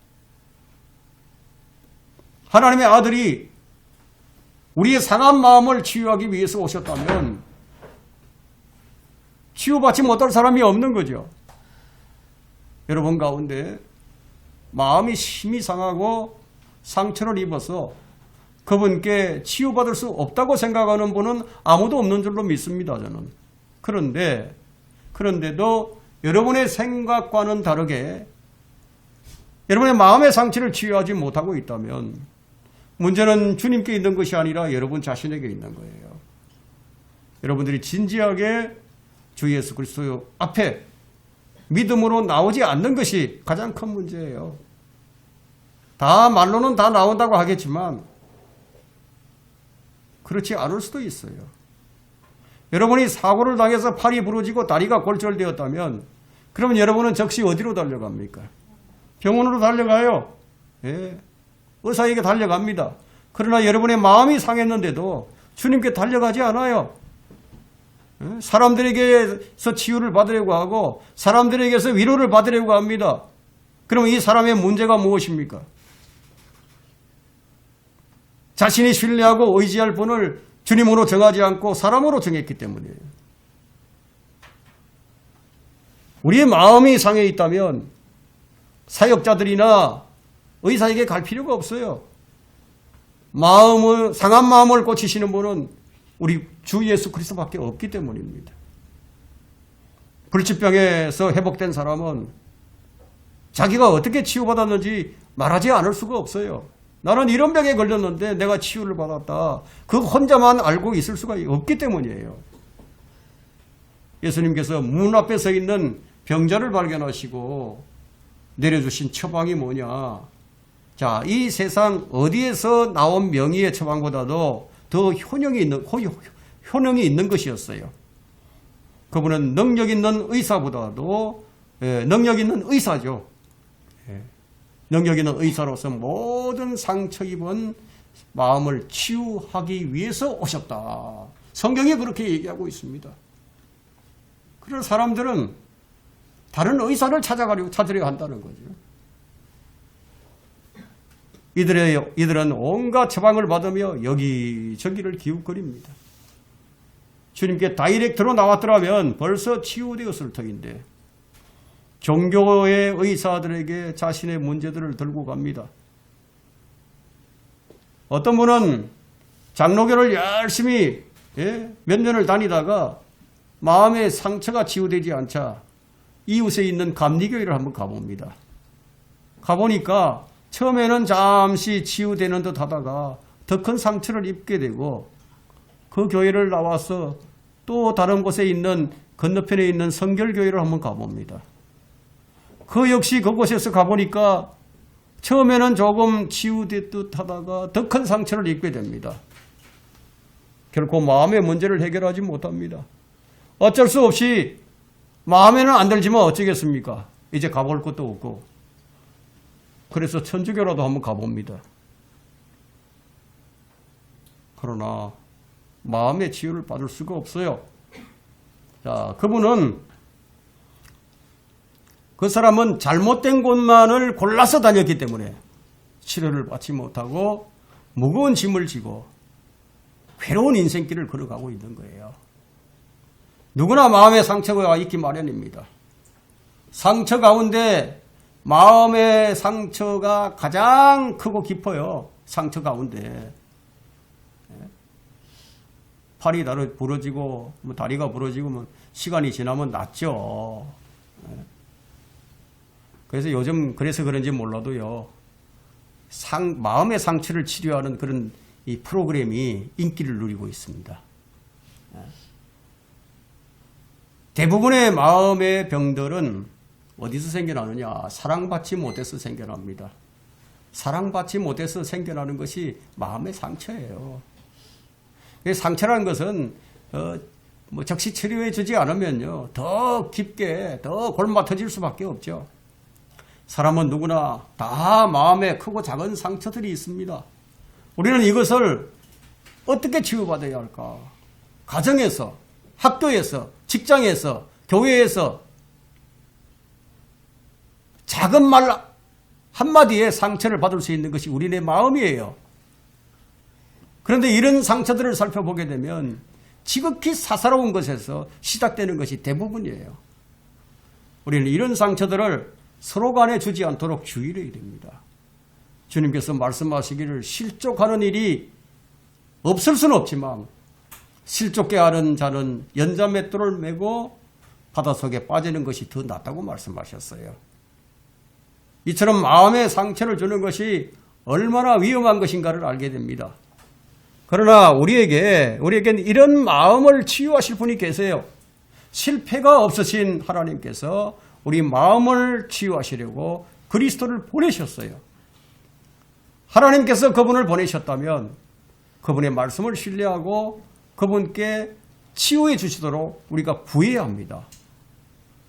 하나님의 아들이 우리의 상한 마음을 치유하기 위해서 오셨다면 치유받지 못할 사람이 없는 거죠. 여러분 가운데 마음이 심히 상하고 상처를 입어서 그분께 치유받을 수 없다고 생각하는 분은 아무도 없는 줄로 믿습니다, 저는. 그런데도 여러분의 생각과는 다르게 여러분의 마음의 상처를 치유하지 못하고 있다면 문제는 주님께 있는 것이 아니라 여러분 자신에게 있는 거예요. 여러분들이 진지하게 주 예수 그리스도 앞에 믿음으로 나오지 않는 것이 가장 큰 문제예요. 다 말로는 다 나온다고 하겠지만 그렇지 않을 수도 있어요. 여러분이 사고를 당해서 팔이 부러지고 다리가 골절되었다면 그러면 여러분은 즉시 어디로 달려갑니까? 병원으로 달려가요. 예. 의사에게 달려갑니다. 그러나 여러분의 마음이 상했는데도 주님께 달려가지 않아요. 사람들에게서 치유를 받으려고 하고 사람들에게서 위로를 받으려고 합니다. 그럼 이 사람의 문제가 무엇입니까? 자신이 신뢰하고 의지할 분을 주님으로 정하지 않고 사람으로 정했기 때문이에요. 우리의 마음이 상해 있다면 사역자들이나 의사에게 갈 필요가 없어요. 상한 마음을 고치시는 분은 우리 주 예수 그리스도밖에 없기 때문입니다. 불치병에서 회복된 사람은 자기가 어떻게 치유받았는지 말하지 않을 수가 없어요. 나는 이런 병에 걸렸는데 내가 치유를 받았다. 그 혼자만 알고 있을 수가 없기 때문이에요. 예수님께서 문 앞에 서 있는 병자를 발견하시고 내려주신 처방이 뭐냐. 자, 이 세상 어디에서 나온 명의의 처방보다도 더 효능이 있는 것이었어요. 그분은 능력 있는 의사보다도 능력 있는 의사죠. 능력 있는 의사로서 모든 상처 입은 마음을 치유하기 위해서 오셨다. 성경이 그렇게 얘기하고 있습니다. 그래서 사람들은 다른 의사를 찾으려 한다는 거죠. 이들은 온갖 처방을 받으며 여기저기를 기웃거립니다. 주님께 다이렉트로 나왔더라면 벌써 치유되었을 터인데 종교의 의사들에게 자신의 문제들을 들고 갑니다. 어떤 분은 장로교를 열심히 몇 년을 다니다가 마음의 상처가 치유되지 않자 이웃에 있는 감리교회를 한번 가봅니다. 가보니까 처음에는 잠시 치유되는 듯 하다가 더 큰 상처를 입게 되고 그 교회를 나와서 또 다른 곳에 있는 건너편에 있는 성결교회를 한번 가봅니다. 그 역시 그곳에서 가보니까 처음에는 조금 치유됐듯 하다가 더 큰 상처를 입게 됩니다. 결코 마음의 문제를 해결하지 못합니다. 어쩔 수 없이 마음에는 안 들지만 어쩌겠습니까? 이제 가볼 것도 없고. 그래서 천주교라도 한번 가봅니다. 그러나 마음의 치유를 받을 수가 없어요. 자, 그 사람은 잘못된 곳만을 골라서 다녔기 때문에 치료를 받지 못하고 무거운 짐을 지고 괴로운 인생길을 걸어가고 있는 거예요. 누구나 마음의 상처가 있기 마련입니다. 상처 가운데 마음의 상처가 가장 크고 깊어요. 상처 가운데. 팔이 부러지고 다리가 부러지고 시간이 지나면 낫죠. 그래서 요즘 그래서 그런지 몰라도요. 마음의 상처를 치료하는 그런 이 프로그램이 인기를 누리고 있습니다. 대부분의 마음의 병들은 어디서 생겨나느냐? 사랑받지 못해서 생겨납니다. 사랑받지 못해서 생겨나는 것이 마음의 상처예요. 상처라는 것은 적시 치료해 주지 않으면요 더 깊게 더 골마터질 수밖에 없죠. 사람은 누구나 다 마음에 크고 작은 상처들이 있습니다. 우리는 이것을 어떻게 치유받아야 할까? 가정에서, 학교에서, 직장에서, 교회에서 작은 말 한마디에 상처를 받을 수 있는 것이 우리네 마음이에요. 그런데 이런 상처들을 살펴보게 되면 지극히 사사로운 것에서 시작되는 것이 대부분이에요. 우리는 이런 상처들을 서로 간에 주지 않도록 주의를 해야 됩니다. 주님께서 말씀하시기를 실족하는 일이 없을 수는 없지만 실족게 하는 자는 연자맷돌을 메고 바닷속에 빠지는 것이 더 낫다고 말씀하셨어요. 이처럼 마음의 상처를 주는 것이 얼마나 위험한 것인가를 알게 됩니다. 그러나 우리에겐 이런 마음을 치유하실 분이 계세요. 실패가 없으신 하나님께서 우리 마음을 치유하시려고 그리스도를 보내셨어야 하나님께서 그분을 보내셨다면 그분의 말씀을 신뢰하고 그분께 치유해 주시도록 우리가 구해야 합니다.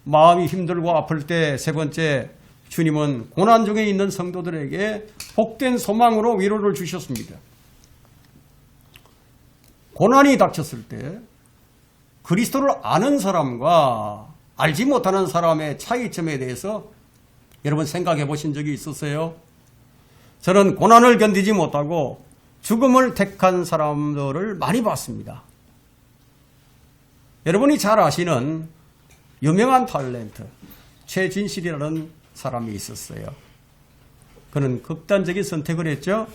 마음이 힘들고 아플 때 세 번째, 주님은 고난 중에 있는 성도들에게 복된 소망으로 위로를 주셨습니다. 고난이 닥쳤을 때 그리스도를 아는 사람과 알지 못하는 사람의 차이점에 대해서 여러분 생각해 보신 적이 있었어요? 저는 고난을 견디지 못하고 죽음을 택한 사람들을 많이 봤습니다. 여러분이 잘 아시는 유명한 탤런트 최진실이라는 사람이 있었어요. 그는 극단적인 선택을 했죠.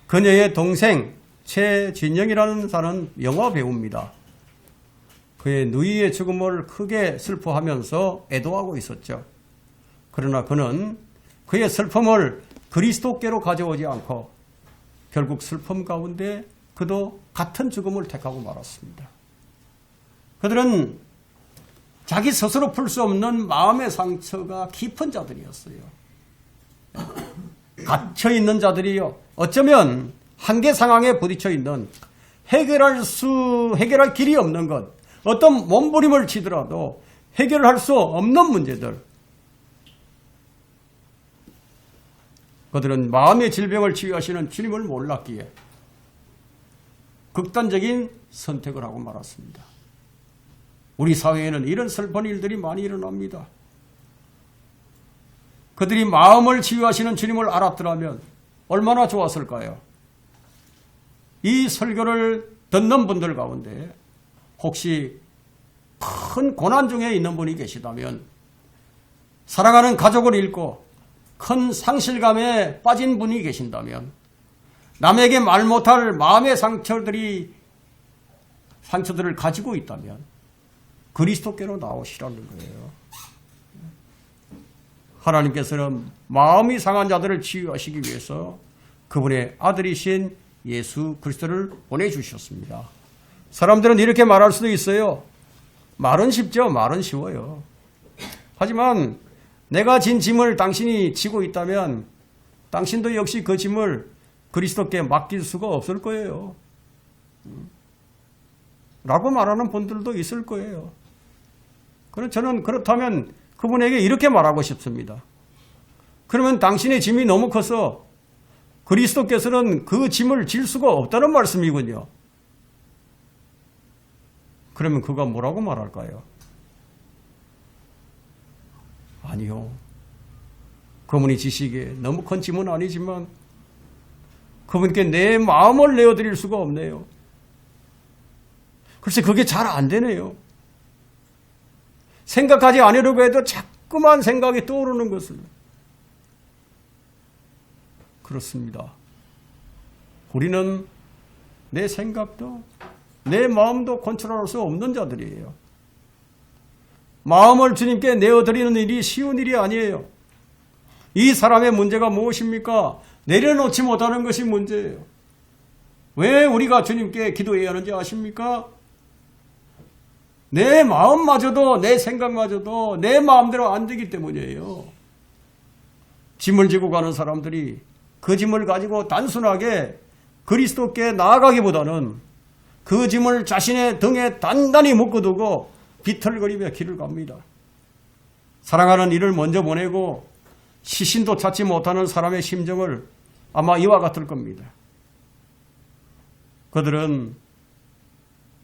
그녀의 동생 최진영이라는 사람은 영화 배우입니다. 그의 누이의 죽음을 크게 슬퍼하면서 애도하고 있었죠. 그러나 그는 그의 슬픔을 그리스도께로 가져오지 않고 결국 슬픔 가운데 그도 같은 죽음을 택하고 말았습니다. 그들은 자기 스스로 풀 수 없는 마음의 상처가 깊은 자들이었어요. 갇혀있는 자들이요. 어쩌면 한계 상황에 부딪혀 있는 해결할 길이 없는 것, 어떤 몸부림을 치더라도 해결할 수 없는 문제들. 그들은 마음의 질병을 치유하시는 주님을 몰랐기에 극단적인 선택을 하고 말았습니다. 우리 사회에는 이런 슬픈 일들이 많이 일어납니다. 그들이 마음을 치유하시는 주님을 알았더라면 얼마나 좋았을까요? 이 설교를 듣는 분들 가운데 혹시 큰 고난 중에 있는 분이 계시다면, 사랑하는 가족을 잃고 큰 상실감에 빠진 분이 계신다면, 남에게 말 못할 마음의 상처들을 가지고 있다면 그리스도께로 나오시라는 거예요. 하나님께서는 마음이 상한 자들을 치유하시기 위해서 그분의 아들이신 예수 그리스도를 보내주셨습니다. 사람들은 이렇게 말할 수도 있어요. 말은 쉽죠. 말은 쉬워요. 하지만 내가 진 짐을 당신이 지고 있다면 당신도 역시 그 짐을 그리스도께 맡길 수가 없을 거예요. 라고 말하는 분들도 있을 거예요. 저는 그렇다면 그분에게 이렇게 말하고 싶습니다. 그러면 당신의 짐이 너무 커서 그리스도께서는 그 짐을 질 수가 없다는 말씀이군요. 그러면 그가 뭐라고 말할까요? 아니요. 그분이 지시기에 너무 큰 짐은 아니지만 그분께 내 마음을 내어드릴 수가 없네요. 글쎄 그게 잘 안 되네요. 생각하지 않으려고 해도 자꾸만 생각이 떠오르는 것을. 그렇습니다. 우리는 내 생각도 내 마음도 컨트롤할 수 없는 자들이에요. 마음을 주님께 내어드리는 일이 쉬운 일이 아니에요. 이 사람의 문제가 무엇입니까? 내려놓지 못하는 것이 문제예요. 왜 우리가 주님께 기도해야 하는지 아십니까? 내 마음마저도 내 생각마저도 내 마음대로 안 되기 때문이에요. 짐을 지고 가는 사람들이 그 짐을 가지고 단순하게 그리스도께 나아가기보다는 그 짐을 자신의 등에 단단히 묶어두고 비틀거리며 길을 갑니다. 사랑하는 이를 먼저 보내고 시신도 찾지 못하는 사람의 심정을 아마 이와 같을 겁니다.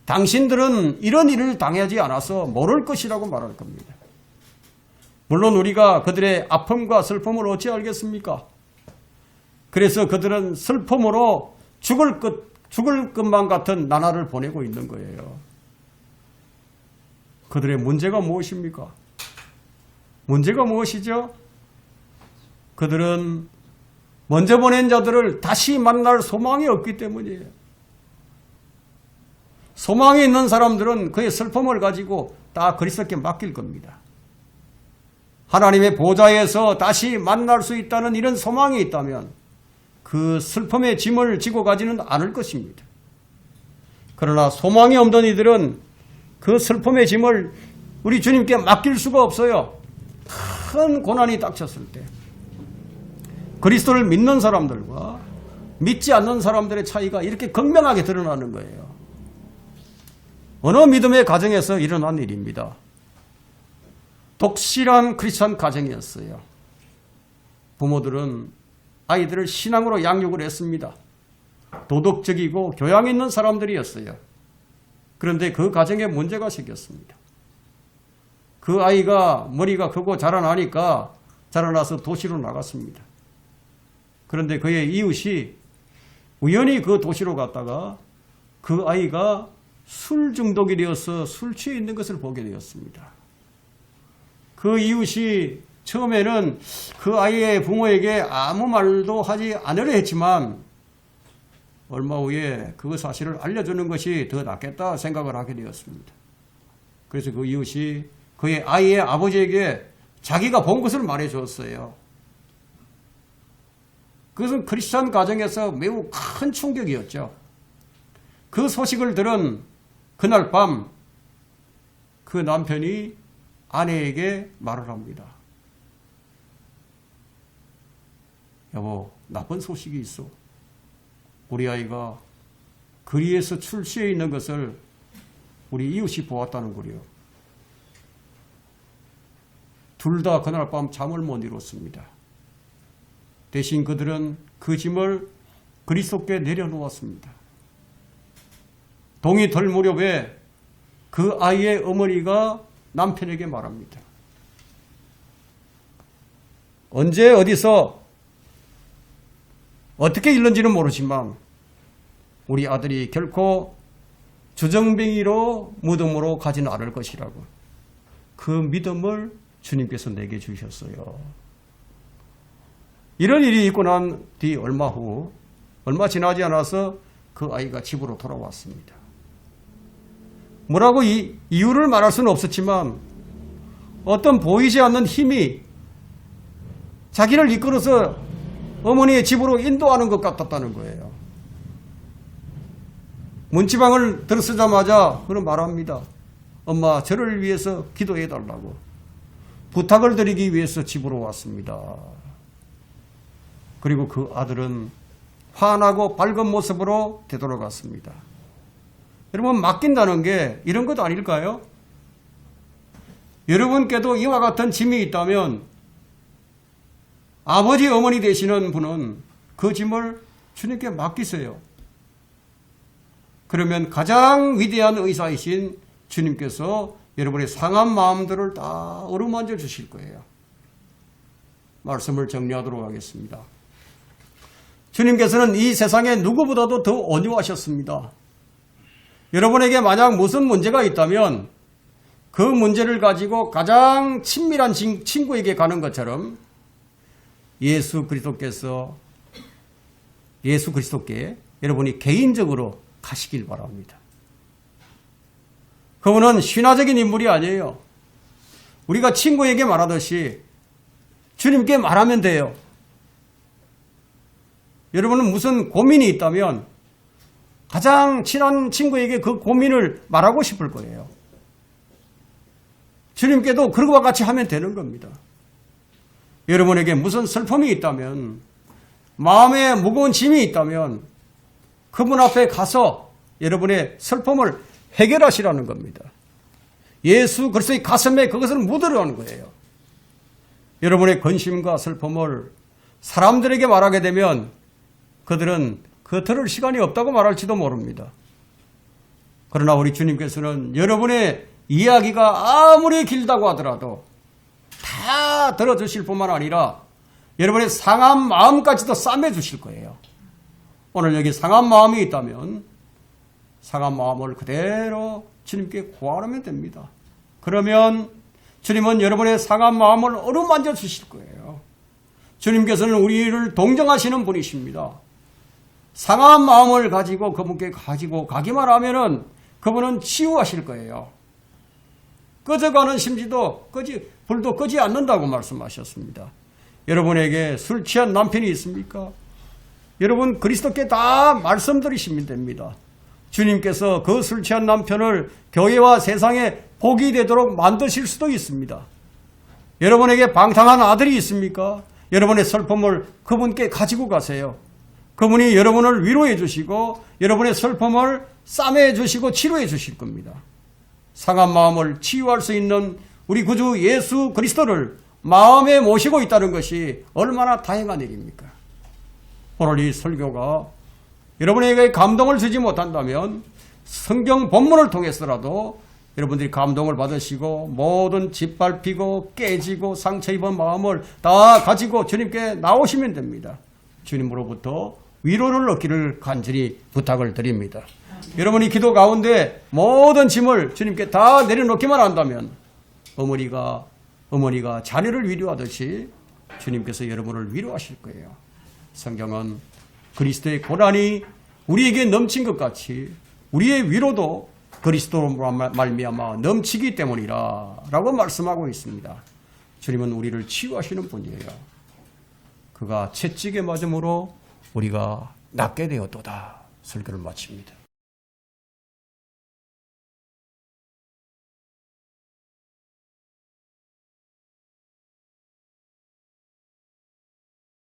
당신들은 이런 일을 당하지 않아서 모를 것이라고 말할 겁니다. 물론 우리가 그들의 아픔과 슬픔을 어찌 알겠습니까? 그래서 그들은 슬픔으로 죽을 것만 같은 나날을 보내고 있는 거예요. 그들의 문제가 무엇입니까? 문제가 무엇이죠? 그들은 먼저 보낸 자들을 다시 만날 소망이 없기 때문이에요. 소망이 있는 사람들은 그의 슬픔을 가지고 다 그리스도께 맡길 겁니다. 하나님의 보좌에서 다시 만날 수 있다는 이런 소망이 있다면 그 슬픔의 짐을 지고 가지는 않을 것입니다. 그러나 소망이 없는 이들은 그 슬픔의 짐을 우리 주님께 맡길 수가 없어요. 큰 고난이 닥쳤을 때 그리스도를 믿는 사람들과 믿지 않는 사람들의 차이가 이렇게 극명하게 드러나는 거예요. 어느 믿음의 가정에서 일어난 일입니다. 독실한 크리스천 가정이었어요. 부모들은 아이들을 신앙으로 양육을 했습니다. 도덕적이고 교양 있는 사람들이었어요. 그런데 그 가정에 문제가 생겼습니다. 그 아이가 머리가 크고 자라나니까 자라나서 도시로 나갔습니다. 그런데 그의 이웃이 우연히 그 도시로 갔다가 그 아이가 술 중독이 되어서 술 취해 있는 것을 보게 되었습니다. 그 이웃이 처음에는 그 아이의 부모에게 아무 말도 하지 않으려 했지만 얼마 후에 그 사실을 알려주는 것이 더 낫겠다 생각을 하게 되었습니다. 그래서 그 이웃이 그의 아이의 아버지에게 자기가 본 것을 말해줬어요. 그것은 크리스찬 가정에서 매우 큰 충격이었죠. 그 소식을 들은 그날 밤 그 남편이 아내에게 말을 합니다. 여보, 나쁜 소식이 있어. 우리 아이가 거리에서 출시해 있는 것을 우리 이웃이 보았다는 거예요. 둘 다 그날 밤 잠을 못 이뤘습니다. 대신 그들은 그 짐을 그리스도께 내려놓았습니다. 동이 덜 무렵에 그 아이의 어머니가 남편에게 말합니다. 언제 어디서 어떻게 일는지는 모르지만 우리 아들이 결코 주정뱅이로 무덤으로 가지는 않을 것이라고 그 믿음을 주님께서 내게 주셨어요. 이런 일이 있고 난 뒤 얼마 지나지 않아서 그 아이가 집으로 돌아왔습니다. 뭐라고 이유를 말할 수는 없었지만 어떤 보이지 않는 힘이 자기를 이끌어서 어머니의 집으로 인도하는 것 같았다는 거예요. 문지방을 들어서자마자 그는 말합니다. 엄마, 저를 위해서 기도해 달라고 부탁을 드리기 위해서 집으로 왔습니다. 그리고 그 아들은 환하고 밝은 모습으로 되돌아갔습니다. 여러분, 맡긴다는 게 이런 것 아닐까요? 여러분께도 이와 같은 짐이 있다면 아버지, 어머니 되시는 분은 그 짐을 주님께 맡기세요. 그러면 가장 위대한 의사이신 주님께서 여러분의 상한 마음들을 다 어루만져 주실 거예요. 말씀을 정리하도록 하겠습니다. 주님께서는 이 세상에 누구보다도 더 온유하셨습니다. 여러분에게 만약 무슨 문제가 있다면 그 문제를 가지고 가장 친밀한 친구에게 가는 것처럼 예수 그리스도께 여러분이 개인적으로 가시길 바랍니다. 그분은 신화적인 인물이 아니에요. 우리가 친구에게 말하듯이 주님께 말하면 돼요. 여러분은 무슨 고민이 있다면 가장 친한 친구에게 그 고민을 말하고 싶을 거예요. 주님께도 그것과 같이 하면 되는 겁니다. 여러분에게 무슨 슬픔이 있다면, 마음에 무거운 짐이 있다면 그분 앞에 가서 여러분의 슬픔을 해결하시라는 겁니다. 예수 그리스도의 가슴에 그것을 묻으려는 거예요. 여러분의 근심과 슬픔을 사람들에게 말하게 되면 그들은 그 들을 시간이 없다고 말할지도 모릅니다. 그러나 우리 주님께서는 여러분의 이야기가 아무리 길다고 하더라도 다 들어주실 뿐만 아니라 여러분의 상한 마음까지도 싸매주실 거예요. 오늘 여기 상한 마음이 있다면 상한 마음을 그대로 주님께 구하면 됩니다. 그러면 주님은 여러분의 상한 마음을 어루만져 주실 거예요. 주님께서는 우리를 동정하시는 분이십니다. 상한 마음을 가지고 그분께 가지고 가기만 하면은 그분은 치유하실 거예요. 꺼져가는 심지도 불도 끄지 않는다고 말씀하셨습니다. 여러분에게 술 취한 남편이 있습니까? 여러분 그리스도께 다 말씀드리시면 됩니다. 주님께서 그 술 취한 남편을 교회와 세상에 복이 되도록 만드실 수도 있습니다. 여러분에게 방탕한 아들이 있습니까? 여러분의 슬픔을 그분께 가지고 가세요. 그분이 여러분을 위로해 주시고 여러분의 슬픔을 싸매해 주시고 치료해 주실 겁니다. 상한 마음을 치유할 수 있는 우리 구주 예수 그리스도를 마음에 모시고 있다는 것이 얼마나 다행한 일입니까? 오늘 이 설교가 여러분에게 감동을 주지 못한다면 성경 본문을 통해서라도 여러분들이 감동을 받으시고 모든 짓밟히고 깨지고 상처 입은 마음을 다 가지고 주님께 나오시면 됩니다. 주님으로부터 위로를 얻기를 간절히 부탁을 드립니다. 여러분이 기도 가운데 모든 짐을 주님께 다 내려놓기만 한다면 어머니가 자녀를 위로하듯이 주님께서 여러분을 위로하실 거예요. 성경은 그리스도의 고난이 우리에게 넘친 것 같이 우리의 위로도 그리스도로 말미암아 넘치기 때문이라 라고 말씀하고 있습니다. 주님은 우리를 치유하시는 분이에요. 그가 채찍에 맞음으로 우리가 낫게 되었도다. 설교를 마칩니다.